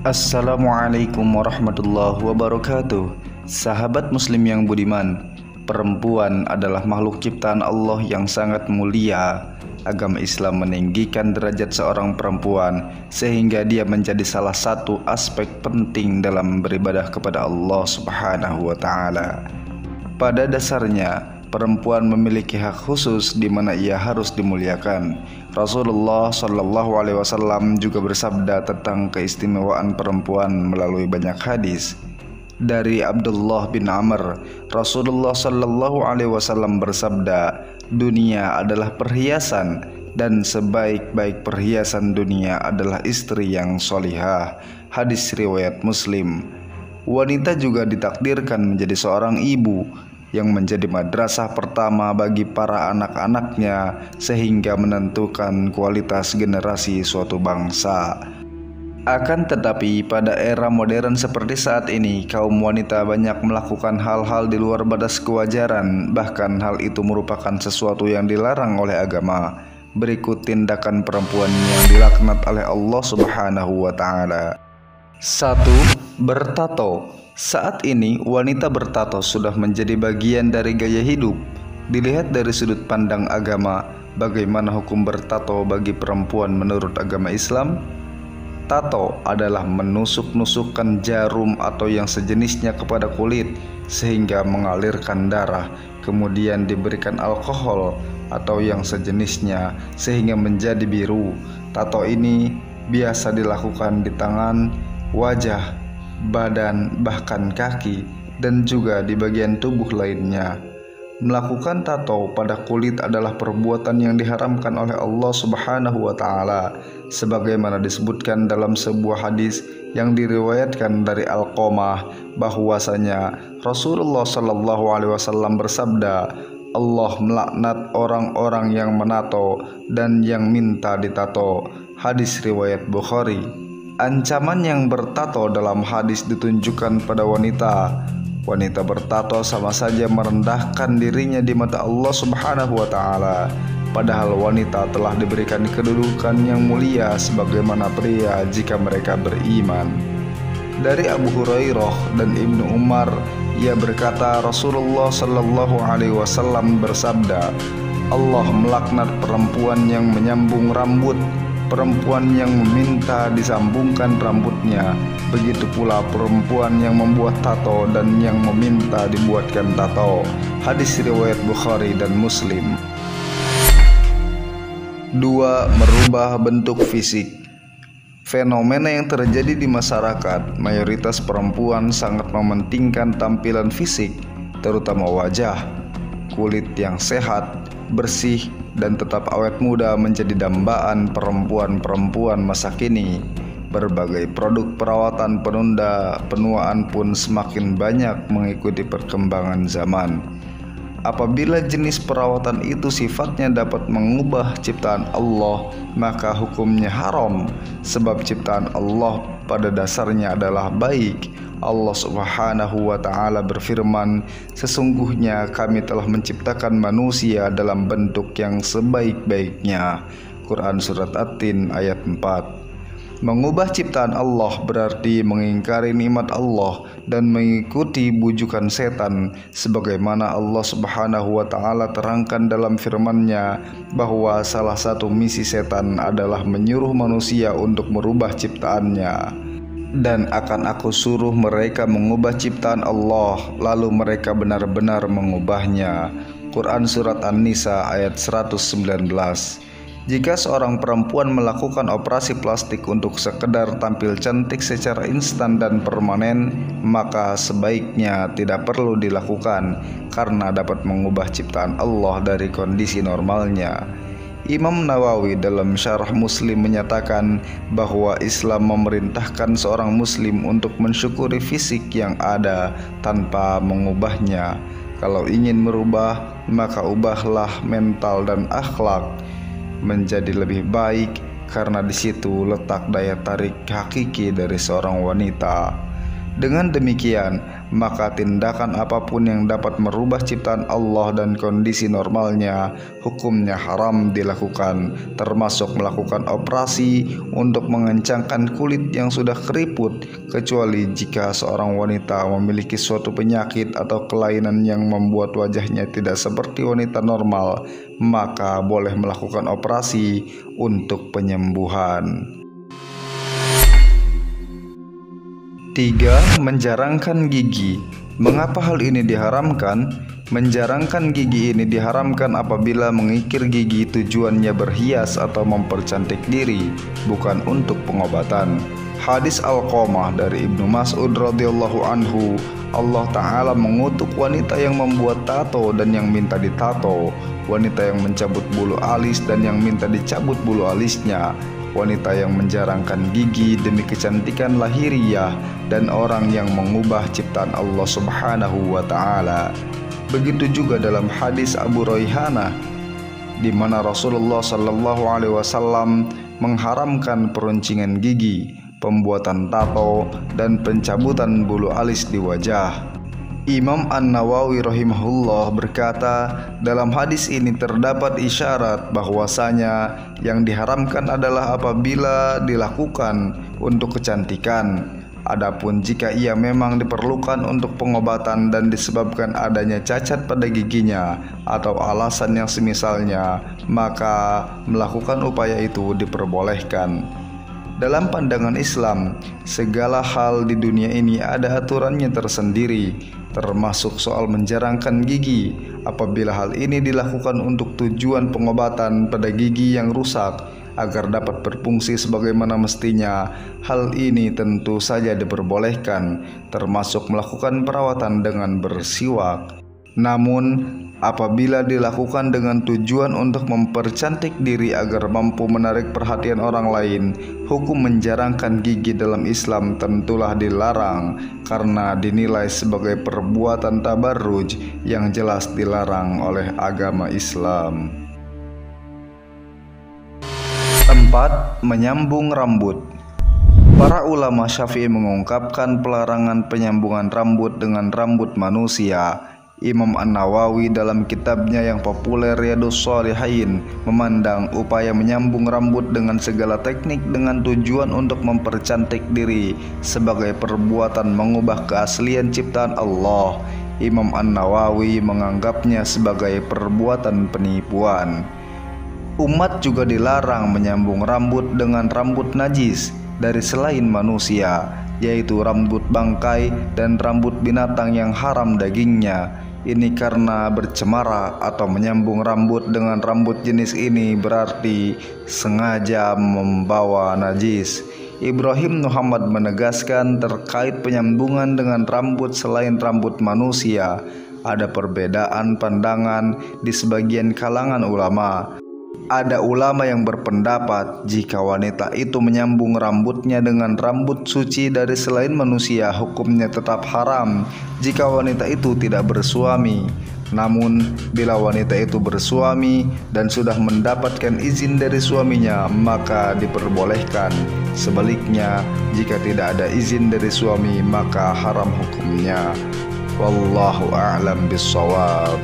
Assalamualaikum warahmatullahi wabarakatuh. Sahabat muslim yang budiman, perempuan adalah makhluk ciptaan Allah yang sangat mulia. Agama Islam meninggikan derajat seorang perempuan sehingga dia menjadi salah satu aspek penting dalam beribadah kepada Allah Subhanahu wa taala. Pada dasarnya, perempuan memiliki hak khusus di mana ia harus dimuliakan. Rasulullah Shallallahu Alaihi Wasallam juga bersabda tentang keistimewaan perempuan melalui banyak hadis. Dari Abdullah bin Amr, Rasulullah Shallallahu Alaihi Wasallam bersabda, dunia adalah perhiasan dan sebaik-baik perhiasan dunia adalah istri yang solihah. Hadis riwayat Muslim. Wanita juga ditakdirkan menjadi seorang ibu yang menjadi madrasah pertama bagi para anak-anaknya sehingga menentukan kualitas generasi suatu bangsa. Akan tetapi pada era modern seperti saat ini, kaum wanita banyak melakukan hal-hal di luar batas kewajaran, bahkan hal itu merupakan sesuatu yang dilarang oleh agama. Berikut tindakan perempuan yang dilaknat oleh Allah Subhanahu wa taala. 1. Bertato. Saat ini wanita bertato sudah menjadi bagian dari gaya hidup. Dilihat dari sudut pandang agama, bagaimana hukum bertato bagi perempuan menurut agama Islam? Tato adalah menusuk-nusukkan jarum atau yang sejenisnya kepada kulit sehingga mengalirkan darah, kemudian diberikan alkohol atau yang sejenisnya sehingga menjadi biru. Tato ini biasa dilakukan di tangan, wajah, badan, bahkan kaki, dan juga di bagian tubuh lainnya. Melakukan tato pada kulit adalah perbuatan yang diharamkan oleh Allah Subhanahu wa taala, sebagaimana disebutkan dalam sebuah hadis yang diriwayatkan dari Alqamah bahwasanya Rasulullah Shallallahu alaihi wasallam bersabda, Allah melaknat orang-orang yang menato dan yang minta ditato. Hadis riwayat Bukhari. Ancaman yang bertato dalam hadis ditunjukkan pada wanita. Wanita bertato sama saja merendahkan dirinya di mata Allah Subhanahu wa taala. Padahal wanita telah diberikan kedudukan yang mulia sebagaimana pria jika mereka beriman. Dari Abu Hurairah dan Ibnu Umar, ia berkata Rasulullah Shallallahu alaihi wasallam bersabda, Allah melaknat perempuan yang menyambung rambut, perempuan yang meminta disambungkan rambutnya, begitu pula perempuan yang membuat tato dan yang meminta dibuatkan tato. Hadis riwayat Bukhari dan Muslim. 2. Merubah bentuk fisik. Fenomena yang terjadi di masyarakat, mayoritas perempuan sangat mementingkan tampilan fisik, terutama wajah. Kulit yang sehat, bersih, dan tetap awet muda menjadi dambaan perempuan-perempuan masa kini. Berbagai produk perawatan penunda penuaan pun semakin banyak mengikuti perkembangan zaman. Apabila jenis perawatan itu sifatnya dapat mengubah ciptaan Allah, maka hukumnya haram, sebab ciptaan Allah pada dasarnya adalah baik. Allah Subhanahu wa taala berfirman, sesungguhnya kami telah menciptakan manusia dalam bentuk yang sebaik-baiknya. Quran Surat At-Tin ayat 4. Mengubah ciptaan Allah berarti mengingkari nikmat Allah dan mengikuti bujukan setan, sebagaimana Allah Subhanahu wa taala terangkan dalam firman-Nya bahwa salah satu misi setan adalah menyuruh manusia untuk merubah ciptaannya. Dan akan aku suruh mereka mengubah ciptaan Allah, lalu mereka benar-benar mengubahnya. Quran Surat An-Nisa ayat 119. Jika seorang perempuan melakukan operasi plastik untuk sekedar tampil cantik secara instan dan permanen, maka sebaiknya tidak perlu dilakukan karena dapat mengubah ciptaan Allah dari kondisi normalnya. Imam Nawawi dalam Syarah Muslim menyatakan bahwa Islam memerintahkan seorang muslim untuk mensyukuri fisik yang ada tanpa mengubahnya. Kalau ingin merubah, maka ubahlah mental dan akhlak menjadi lebih baik, karena di situ letak daya tarik hakiki dari seorang wanita. Dengan demikian, maka tindakan apapun yang dapat merubah ciptaan Allah dan kondisi normalnya, hukumnya haram dilakukan, termasuk melakukan operasi untuk mengencangkan kulit yang sudah keriput, kecuali jika seorang wanita memiliki suatu penyakit atau kelainan yang membuat wajahnya tidak seperti wanita normal, maka boleh melakukan operasi untuk penyembuhan. 3. Menjarangkan gigi. Mengapa hal ini diharamkan? Menjarangkan gigi ini diharamkan apabila mengikir gigi tujuannya berhias atau mempercantik diri, bukan untuk pengobatan. Hadis Alqamah dari Ibnu Mas'ud radhiyallahu anhu, Allah Ta'ala mengutuk wanita yang membuat tato dan yang minta ditato, wanita yang mencabut bulu alis dan yang minta dicabut bulu alisnya, wanita yang menjarangkan gigi demi kecantikan lahiriah, dan orang yang mengubah ciptaan Allah Subhanahu wa Ta'ala. Begitu juga dalam hadis Abu Raihanah, di mana Rasulullah Shallallahu Alaihi Wasallam mengharamkan peruncingan gigi, pembuatan tato, dan pencabutan bulu alis di wajah. Imam An-Nawawi rahimahullah berkata, dalam hadis ini terdapat isyarat bahwasanya yang diharamkan adalah apabila dilakukan untuk kecantikan. Adapun jika ia memang diperlukan untuk pengobatan dan disebabkan adanya cacat pada giginya atau alasan yang semisalnya, maka melakukan upaya itu diperbolehkan. Dalam pandangan Islam, segala hal di dunia ini ada aturannya tersendiri, termasuk soal menjarangkan gigi. Apabila hal ini dilakukan untuk tujuan pengobatan pada gigi yang rusak agar dapat berfungsi sebagaimana mestinya, hal ini tentu saja diperbolehkan, termasuk melakukan perawatan dengan bersiwak. Namun, apabila dilakukan dengan tujuan untuk mempercantik diri agar mampu menarik perhatian orang lain, hukum menjarangkan gigi dalam Islam tentulah dilarang karena dinilai sebagai perbuatan tabarruj yang jelas dilarang oleh agama Islam. 4. Menyambung rambut. Para ulama Syafi'i mengungkapkan pelarangan penyambungan rambut dengan rambut manusia. Imam An-Nawawi dalam kitabnya yang populer Riyadhus Shalihin memandang upaya menyambung rambut dengan segala teknik dengan tujuan untuk mempercantik diri sebagai perbuatan mengubah keaslian ciptaan Allah. Imam An-Nawawi menganggapnya sebagai perbuatan penipuan. Umat juga dilarang menyambung rambut dengan rambut najis dari selain manusia, yaitu rambut bangkai dan rambut binatang yang haram dagingnya. Ini karena bercemara atau menyambung rambut dengan rambut jenis ini berarti sengaja membawa najis. Ibrahim Muhammad menegaskan terkait penyambungan dengan rambut selain rambut manusia, ada perbedaan pandangan di sebagian kalangan ulama. Ada ulama yang berpendapat jika wanita itu menyambung rambutnya dengan rambut suci dari selain manusia, hukumnya tetap haram jika wanita itu tidak bersuami. Namun bila wanita itu bersuami dan sudah mendapatkan izin dari suaminya, maka diperbolehkan. Sebaliknya, jika tidak ada izin dari suami, maka haram hukumnya. Wallahu a'lam bishawab.